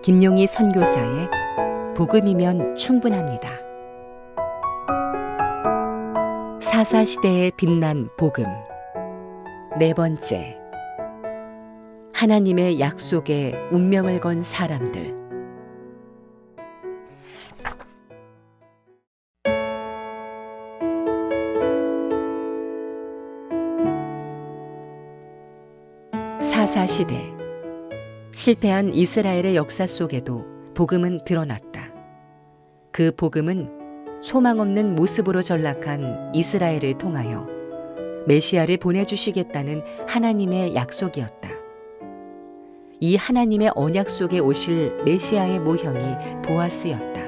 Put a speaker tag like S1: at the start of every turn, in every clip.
S1: 김용희 선교사의 복음이면 충분합니다. 사사시대에 빛난 복음. 네 번째, 하나님의 약속에 운명을 건 사람들. 사사시대. 실패한 이스라엘의 역사 속에도 복음은 드러났다. 그 복음은 소망 없는 모습으로 전락한 이스라엘을 통하여 메시아를 보내주시겠다는 하나님의 약속이었다. 이 하나님의 언약 속에 오실 메시아의 모형이 보아스였다.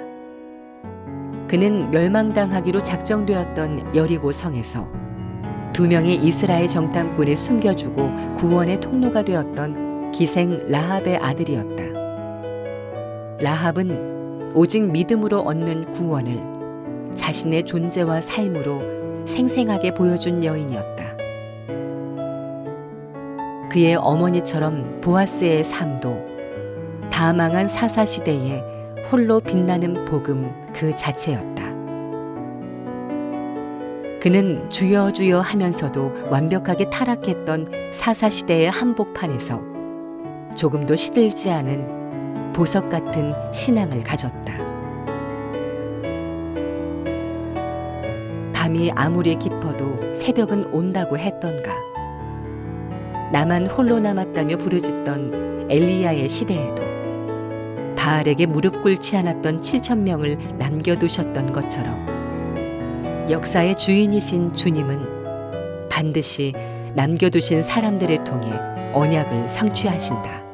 S1: 그는 멸망당하기로 작정되었던 여리고 성에서 2명의 이스라엘 정탐꾼을 숨겨주고 구원의 통로가 되었던 기생 라합의 아들이었다. 라합은 오직 믿음으로 얻는 구원을 자신의 존재와 삶으로 생생하게 보여준 여인이었다. 그의 어머니처럼 보아스의 삶도 다 망한 사사시대에 홀로 빛나는 복음 그 자체였다. 그는 주여 주여 하면서도 완벽하게 타락했던 사사시대의 한복판에서 조금도 시들지 않은 보석 같은 신앙을 가졌다. 밤이 아무리 깊어도 새벽은 온다고 했던가. 나만 홀로 남았다며 부르짖던 엘리야의 시대에도 바알에게 무릎 꿇지 않았던 7,000명을 남겨두셨던 것처럼 역사의 주인이신 주님은 반드시 남겨두신 사람들을 통해 언약을 성취하신다.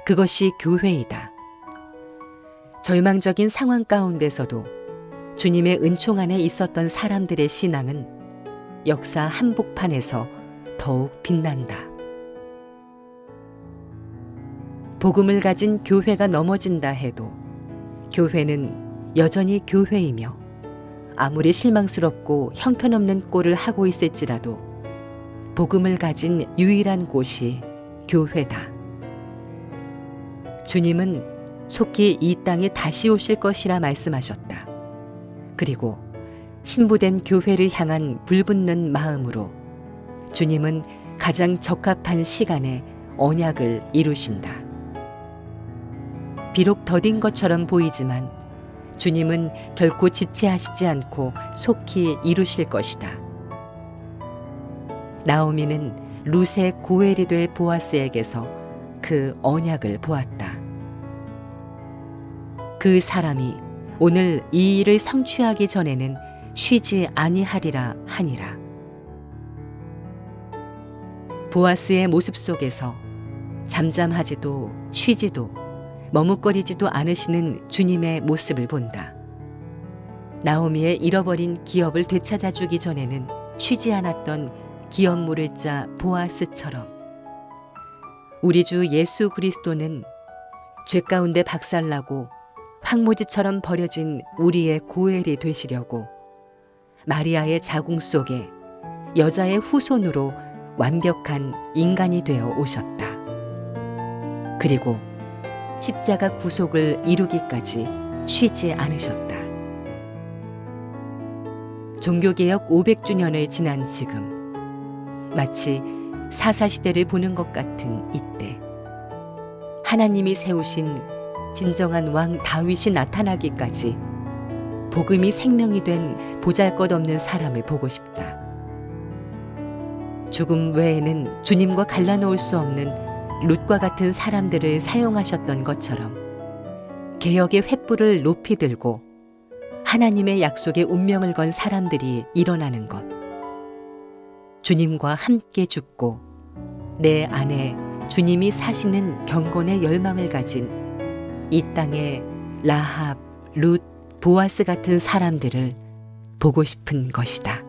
S1: 그것이 교회이다. 절망적인 상황 가운데서도 주님의 은총 안에 있었던 사람들의 신앙은 역사 한복판에서 더욱 빛난다. 복음을 가진 교회가 넘어진다 해도 교회는 여전히 교회이며 아무리 실망스럽고 형편없는 꼴을 하고 있을지라도 복음을 가진 유일한 곳이 교회다. 주님은 속히 이 땅에 다시 오실 것이라 말씀하셨다. 그리고 신부된 교회를 향한 불붙는 마음으로 주님은 가장 적합한 시간에 언약을 이루신다. 비록 더딘 것처럼 보이지만 주님은 결코 지체하시지 않고 속히 이루실 것이다. 나오미는 룻의 고엘이 될 보아스에게서 그 언약을 보았다. 그 사람이 오늘 이 일을 성취하기 전에는 쉬지 아니하리라 하니라. 보아스의 모습 속에서 잠잠하지도 쉬지도 머뭇거리지도 않으시는 주님의 모습을 본다. 나오미의 잃어버린 기업을 되찾아주기 전에는 쉬지 않았던 기업 물을 자 보아스처럼 우리 주 예수 그리스도는 죄 가운데 박살나고 황무지처럼 버려진 우리의 고엘이 되시려고 마리아의 자궁 속에 여자의 후손으로 완벽한 인간이 되어 오셨다. 그리고 십자가 구속을 이루기까지 쉬지 않으셨다. 종교개혁 500주년을 지난 지금 마치 사사시대를 보는 것 같은 이때 하나님이 세우신 진정한 왕 다윗이 나타나기까지 복음이 생명이 된 보잘것없는 사람을 보고 싶다. 죽음 외에는 주님과 갈라놓을 수 없는 룻과 같은 사람들을 사용하셨던 것처럼 개혁의 횃불을 높이 들고 하나님의 약속에 운명을 건 사람들이 일어나는 것. 주님과 함께 죽고 내 안에 주님이 사시는 경건의 열망을 가진 이 땅의 라합, 룻, 보아스 같은 사람들을 보고 싶은 것이다.